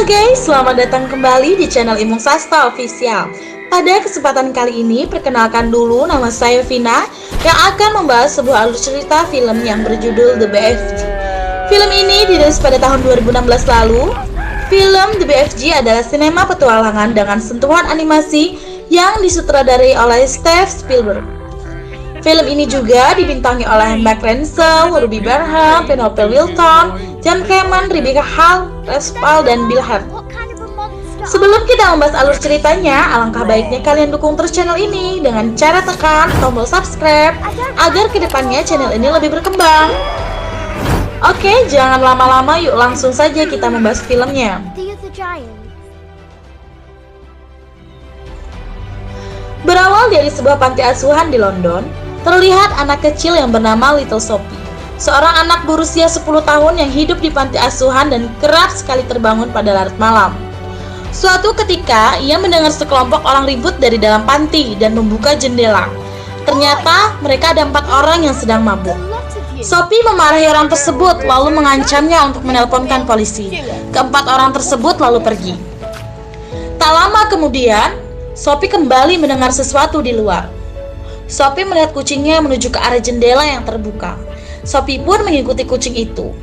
Halo guys, selamat datang kembali di channel Imung Sasta Official. Pada kesempatan kali ini, perkenalkan dulu nama saya Vina yang akan membahas sebuah alur cerita film yang berjudul The BFG. Film ini dirilis pada tahun 2016 lalu. Film The BFG adalah sinema petualangan dengan sentuhan animasi yang disutradarai oleh Steven Spielberg. Film ini juga dibintangi oleh Mark Renshaw, Ruby Barham, Penelope Wilton, John Kamen, Rebecca Hall, Respal, dan Bill Hart. Sebelum kita membahas alur ceritanya, alangkah baiknya kalian dukung terus channel ini dengan cara tekan tombol subscribe agar kedepannya channel ini lebih berkembang. Oke, jangan lama-lama, yuk langsung saja kita membahas filmnya. Berawal dari sebuah panti asuhan di London, terlihat anak kecil yang bernama Little Sophie, seorang anak berusia 10 tahun yang hidup di panti asuhan dan kerap sekali terbangun pada larut malam. Suatu ketika, ia mendengar sekelompok orang ribut dari dalam panti dan membuka jendela. Ternyata mereka ada 4 orang yang sedang mabuk. Sophie memarahi orang tersebut lalu mengancamnya untuk menelponkan polisi. Keempat orang tersebut lalu pergi. Tak lama kemudian, Sophie kembali mendengar sesuatu di luar. Sophie melihat kucingnya menuju ke arah jendela yang terbuka. Sophie pun mengikuti kucing itu.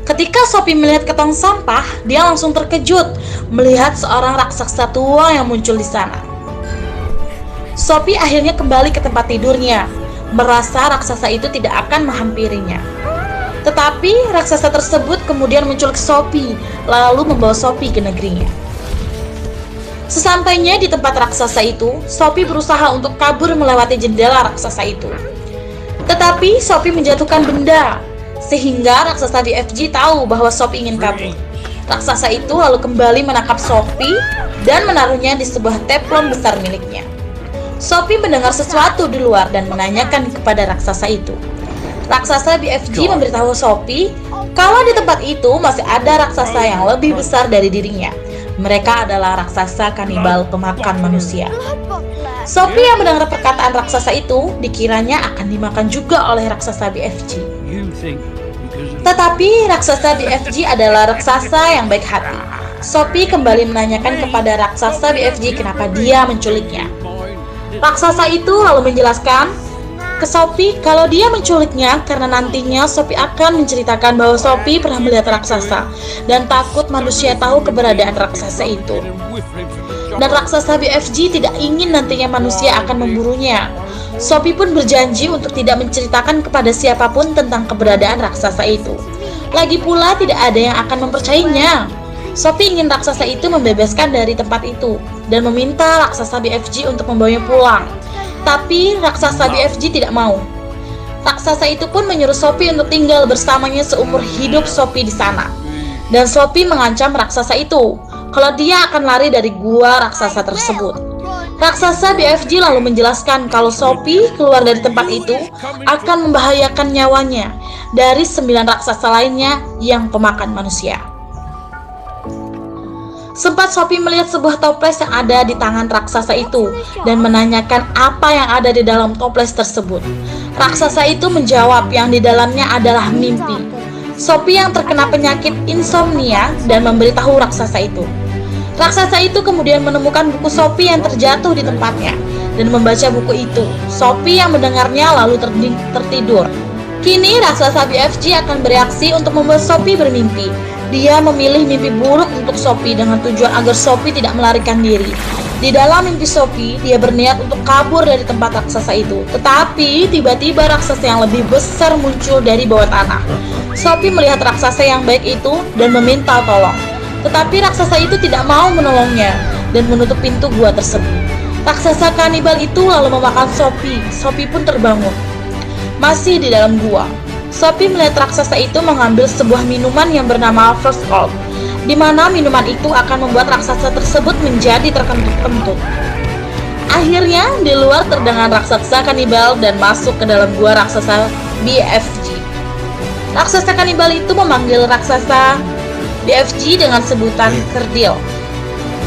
Ketika Sophie melihat ke tong sampah, dia langsung terkejut melihat seorang raksasa tua yang muncul di sana. Sophie akhirnya kembali ke tempat tidurnya, merasa raksasa itu tidak akan menghampirinya. Tetapi raksasa tersebut kemudian menculik Sophie, lalu membawa Sophie ke negerinya. Sesampainya di tempat raksasa itu, Sophie berusaha untuk kabur melewati jendela raksasa itu. Tetapi Sophie menjatuhkan benda, sehingga raksasa BFG tahu bahwa Sophie ingin kabur. Raksasa itu lalu kembali menangkap Sophie dan menaruhnya di sebuah teflon besar miliknya. Sophie mendengar sesuatu di luar dan menanyakan kepada raksasa itu. Raksasa BFG memberitahu Sophie kalau di tempat itu masih ada raksasa yang lebih besar dari dirinya. Mereka adalah raksasa kanibal pemakan manusia. Sophie yang mendengar perkataan raksasa itu dikiranya akan dimakan juga oleh raksasa BFG. Tetapi raksasa BFG adalah raksasa yang baik hati. Sophie kembali menanyakan kepada raksasa BFG kenapa dia menculiknya. Raksasa itu lalu menjelaskan ke Sophie kalau dia menculiknya karena nantinya Sophie akan menceritakan bahwa Sophie pernah melihat raksasa dan takut manusia tahu keberadaan raksasa itu. Dan raksasa BFG tidak ingin nantinya manusia akan memburunya. Sophie pun berjanji untuk tidak menceritakan kepada siapapun tentang keberadaan raksasa itu. Lagi pula tidak ada yang akan mempercayainya. Sophie ingin raksasa itu membebaskan dari tempat itu dan meminta raksasa BFG untuk membawanya pulang. Tapi raksasa BFG tidak mau. Raksasa itu pun menyuruh Sophie untuk tinggal bersamanya seumur hidup Sophie di sana. Dan Sophie mengancam raksasa itu kalau dia akan lari dari gua raksasa tersebut. Raksasa BFG lalu menjelaskan kalau Sophie keluar dari tempat itu akan membahayakan nyawanya dari 9 raksasa lainnya yang pemakan manusia. Sempat Sophie melihat sebuah toples yang ada di tangan raksasa itu dan menanyakan apa yang ada di dalam toples tersebut. Raksasa itu menjawab yang di dalamnya adalah mimpi. Sophie yang terkena penyakit insomnia dan memberitahu raksasa itu. Raksasa itu kemudian menemukan buku Sophie yang terjatuh di tempatnya dan membaca buku itu. Sophie yang mendengarnya lalu tertidur. Kini raksasa BFG akan bereaksi untuk membuat Sophie bermimpi. Dia memilih mimpi buruk untuk Sophie dengan tujuan agar Sophie tidak melarikan diri. Di dalam mimpi Sophie, dia berniat untuk kabur dari tempat raksasa itu. Tetapi tiba-tiba raksasa yang lebih besar muncul dari bawah tanah. Sophie melihat raksasa yang baik itu dan meminta tolong. Tetapi raksasa itu tidak mau menolongnya dan menutup pintu gua tersebut. Raksasa kanibal itu lalu memakan Sophie. Sophie pun terbangun. Masih di dalam gua, Sophie melihat raksasa itu mengambil sebuah minuman yang bernama First Cold, di mana minuman itu akan membuat raksasa tersebut menjadi terkentut-kentut. Akhirnya di luar terdengar raksasa kanibal dan masuk ke dalam gua raksasa BFG. Raksasa kanibal itu memanggil raksasa BFG dengan sebutan kerdil.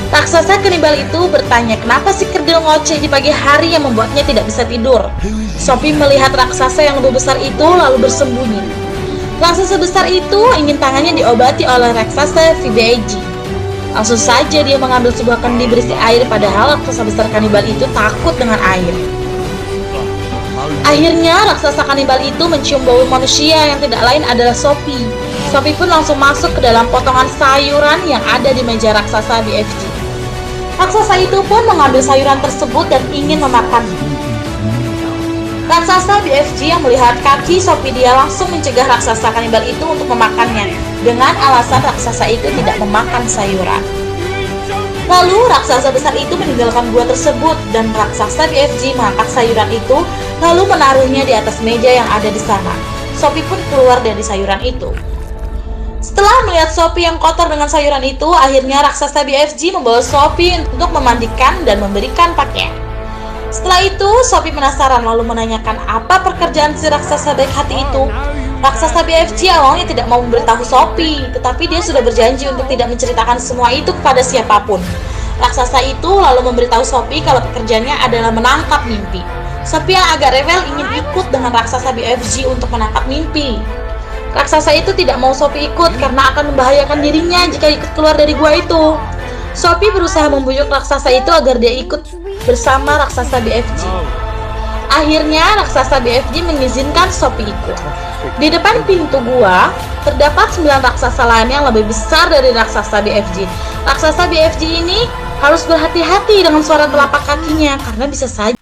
Raksasa kanibal itu bertanya kenapa si kerdil ngoceh di pagi hari yang membuatnya tidak bisa tidur. Sophie melihat raksasa yang lebih besar itu lalu bersembunyi. Raksasa besar itu ingin tangannya diobati oleh raksasa VBG. Langsung saja dia mengambil sebuah kendi berisi air, padahal raksasa besar kanibal itu takut dengan air. Akhirnya raksasa kanibal itu mencium bau manusia yang tidak lain adalah Sophie. Sophie pun langsung masuk ke dalam potongan sayuran yang ada di meja raksasa BFG. Raksasa itu pun mengambil sayuran tersebut dan ingin memakannya. Raksasa BFG yang melihat kaki Sophie, dia langsung mencegah raksasa kanibal itu untuk memakannya dengan alasan raksasa itu tidak memakan sayuran. Lalu raksasa besar itu meninggalkan gua tersebut dan raksasa BFG mengangkat sayuran itu lalu menaruhnya di atas meja yang ada di sana. Sophie pun keluar dari sayuran itu. Setelah melihat Sophie yang kotor dengan sayuran itu, akhirnya raksasa BFG membawa Sophie untuk memandikan dan memberikan pakaian. Setelah itu, Sophie penasaran lalu menanyakan apa pekerjaan si raksasa baik hati itu. Raksasa BFG awalnya tidak mau memberitahu Sophie, tetapi dia sudah berjanji untuk tidak menceritakan semua itu kepada siapapun. Raksasa itu lalu memberitahu Sophie kalau pekerjaannya adalah menangkap mimpi. Sophie yang agak rewel ingin ikut dengan raksasa BFG untuk menangkap mimpi. Raksasa itu tidak mau Sophie ikut karena akan membahayakan dirinya jika ikut keluar dari gua itu. Sophie berusaha membujuk raksasa itu agar dia ikut bersama raksasa BFG. Akhirnya raksasa BFG mengizinkan Sophie ikut. Di depan pintu gua terdapat 9 raksasa lain yang lebih besar dari raksasa BFG. Raksasa BFG ini harus berhati-hati dengan suara telapak kakinya karena bisa saja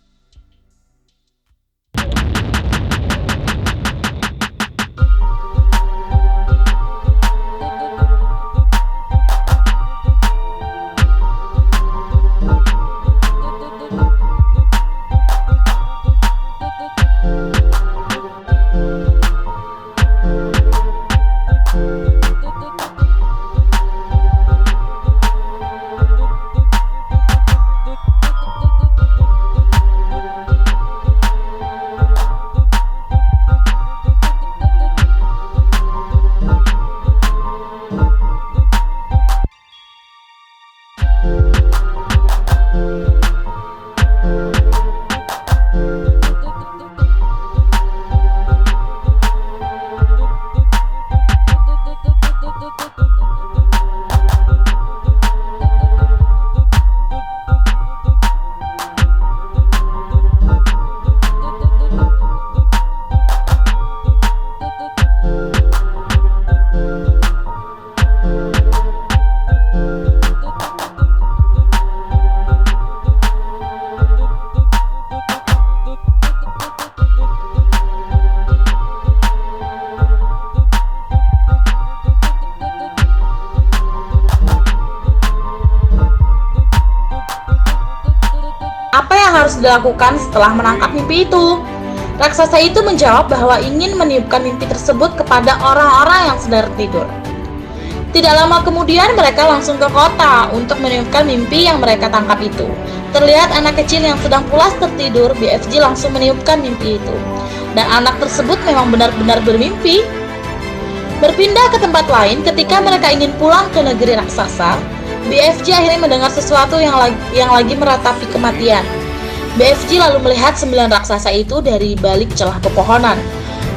harus dilakukan setelah menangkap mimpi itu. Raksasa itu menjawab bahwa ingin meniupkan mimpi tersebut kepada orang-orang yang sedang tidur. Tidak lama kemudian mereka langsung ke kota untuk meniupkan mimpi yang mereka tangkap itu. Terlihat anak kecil yang sedang pulas tertidur, BFG langsung meniupkan mimpi itu. Dan anak tersebut memang benar-benar bermimpi. Berpindah ke tempat lain ketika mereka ingin pulang ke negeri raksasa, BFG akhirnya mendengar sesuatu yang lagi meratapi kematian. BFG lalu melihat 9 raksasa itu dari balik celah pepohonan.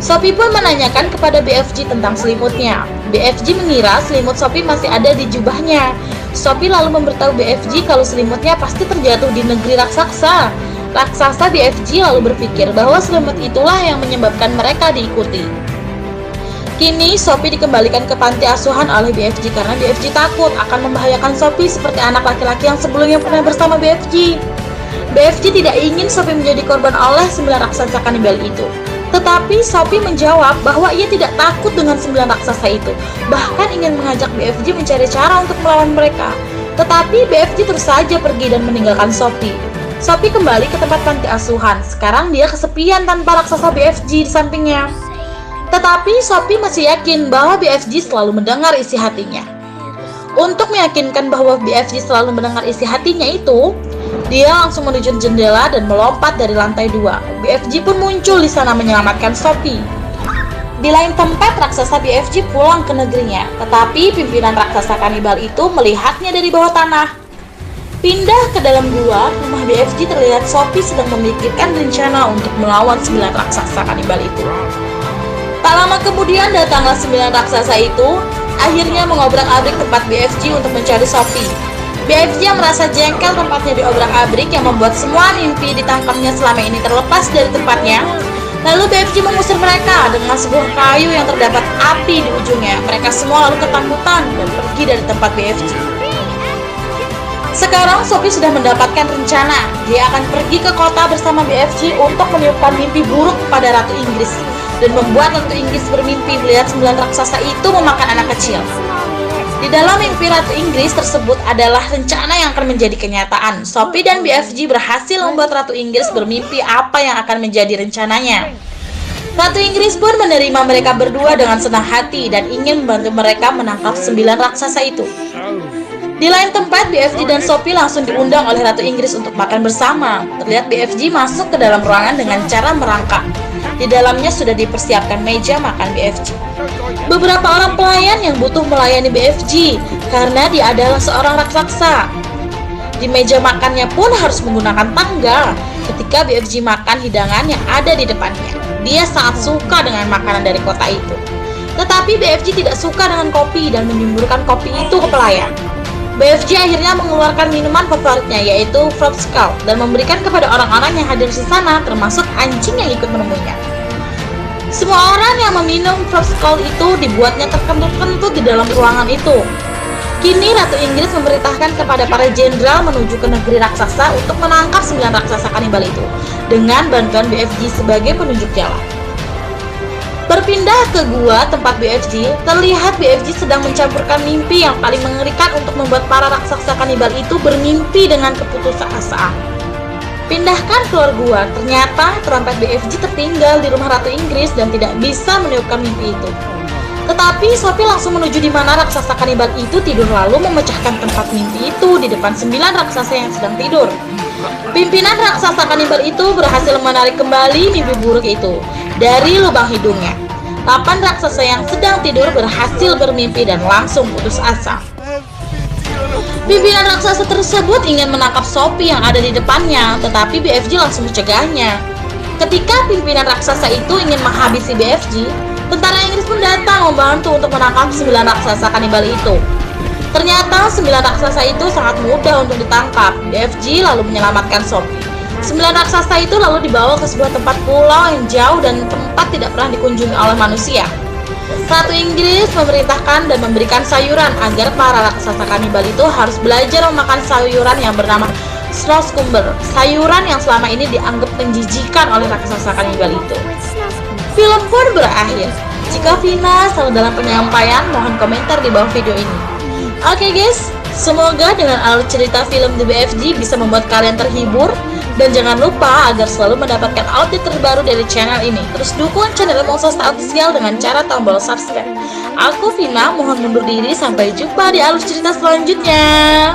Sophie pun menanyakan kepada BFG tentang selimutnya. BFG mengira selimut Sophie masih ada di jubahnya. Sophie lalu memberitahu BFG kalau selimutnya pasti terjatuh di negeri raksasa. Raksasa BFG lalu berpikir bahwa selimut itulah yang menyebabkan mereka diikuti. Kini Sophie dikembalikan ke panti asuhan oleh BFG karena BFG takut akan membahayakan Sophie seperti anak laki-laki yang sebelumnya pernah bersama BFG. BFG tidak ingin Sophie menjadi korban oleh 9 raksasa kanibal itu. Tetapi Sophie menjawab bahwa ia tidak takut dengan 9 raksasa itu, bahkan ingin mengajak BFG mencari cara untuk melawan mereka. Tetapi BFG terus saja pergi dan meninggalkan Sophie. Sophie kembali ke tempat panti asuhan. Sekarang dia kesepian tanpa raksasa BFG di sampingnya. Tetapi Sophie masih yakin bahwa BFG selalu mendengar isi hatinya. Untuk meyakinkan bahwa BFG selalu mendengar isi hatinya itu, dia langsung menuju jendela dan melompat dari lantai 2. BFG pun muncul di sana menyelamatkan Sophie. Di lain tempat, raksasa BFG pulang ke negerinya, tetapi pimpinan raksasa kanibal itu melihatnya dari bawah tanah. Pindah ke dalam gua, rumah BFG terlihat Sophie sedang memikirkan rencana untuk melawan 9 raksasa kanibal itu. Tak lama kemudian datanglah 9 raksasa itu. akhirnya mengobrak-abrik tempat BFG untuk mencari Sophie. BFG yang merasa jengkel tempatnya diobrak-abrik yang membuat semua mimpi ditangkapnya selama ini terlepas dari tempatnya. Lalu BFG mengusir mereka dengan sebuah kayu yang terdapat api di ujungnya. Mereka semua lalu ketakutan dan pergi dari tempat BFG. Sekarang Sophie sudah mendapatkan rencana. Dia akan pergi ke kota bersama BFG untuk meniupkan mimpi buruk pada Ratu Inggris dan membuat Ratu Inggris bermimpi melihat 9 raksasa itu memakan anak kecil. Di dalam mimpi Ratu Inggris tersebut adalah rencana yang akan menjadi kenyataan. Sophie dan BFG berhasil membuat Ratu Inggris bermimpi apa yang akan menjadi rencananya. Ratu Inggris pun menerima mereka berdua dengan senang hati dan ingin membantu mereka menangkap 9 raksasa itu. Di lain tempat, BFG dan Sophie langsung diundang oleh Ratu Inggris untuk makan bersama. Terlihat BFG masuk ke dalam ruangan dengan cara merangkak. Di dalamnya sudah dipersiapkan meja makan BFG. Beberapa orang pelayan yang butuh melayani BFG karena dia adalah seorang raksasa. Di meja makannya pun harus menggunakan tangga ketika BFG makan hidangan yang ada di depannya. Dia sangat suka dengan makanan dari kota itu. Tetapi BFG tidak suka dengan kopi dan menyemburkan kopi itu ke pelayan. BFG akhirnya mengeluarkan minuman favoritnya yaitu Frog Skull dan memberikan kepada orang-orang yang hadir di sana termasuk anjing yang ikut menemuinya. Semua orang yang meminum Frog Skull itu dibuatnya terkentut-kentut di dalam ruangan itu. Kini Ratu Inggris memerintahkan kepada para jenderal menuju ke negeri raksasa untuk menangkap 9 raksasa kanibal itu dengan bantuan BFG sebagai penunjuk jalan. Berpindah ke gua tempat BFG, terlihat BFG sedang mencampurkan mimpi yang paling mengerikan untuk membuat para raksasa kanibal itu bermimpi dengan keputusasaan. Pindahkan keluar gua, ternyata trompet BFG tertinggal di rumah Ratu Inggris dan tidak bisa meniupkan mimpi itu. Tetapi Sophie langsung menuju di mana raksasa kanibal itu tidur lalu memecahkan tempat mimpi itu di depan 9 raksasa yang sedang tidur. Pimpinan raksasa kanibal itu berhasil menarik kembali mimpi buruk itu dari lubang hidungnya. 8 raksasa yang sedang tidur berhasil bermimpi dan langsung putus asa. Pimpinan raksasa tersebut ingin menangkap Sophie yang ada di depannya, tetapi BFG langsung mencegahnya. Ketika pimpinan raksasa itu ingin menghabisi BFG, tentara Inggris pun datang membantu untuk menangkap 9 raksasa kanibal itu. Ternyata 9 raksasa itu sangat mudah untuk ditangkap. BFG lalu menyelamatkan Sophie. 9 raksasa itu lalu dibawa ke sebuah tempat pulau yang jauh dan tempat tidak pernah dikunjungi oleh manusia. Ratu Inggris memerintahkan dan memberikan sayuran agar para raksasa kanibal itu harus belajar memakan sayuran yang bernama Sloshcumber, sayuran yang selama ini dianggap menjijikan oleh raksasa kanibal itu. Film pun berakhir. Jika Vina salah dalam penyampaian, mohon komentar di bawah video ini. Oke guys, semoga dengan alur cerita film The BFG bisa membuat kalian terhibur. Dan jangan lupa agar selalu mendapatkan update terbaru dari channel ini. Terus dukung channel Monster Official dengan cara tombol subscribe. Aku Vina, mohon mundur diri, sampai jumpa di alur cerita selanjutnya.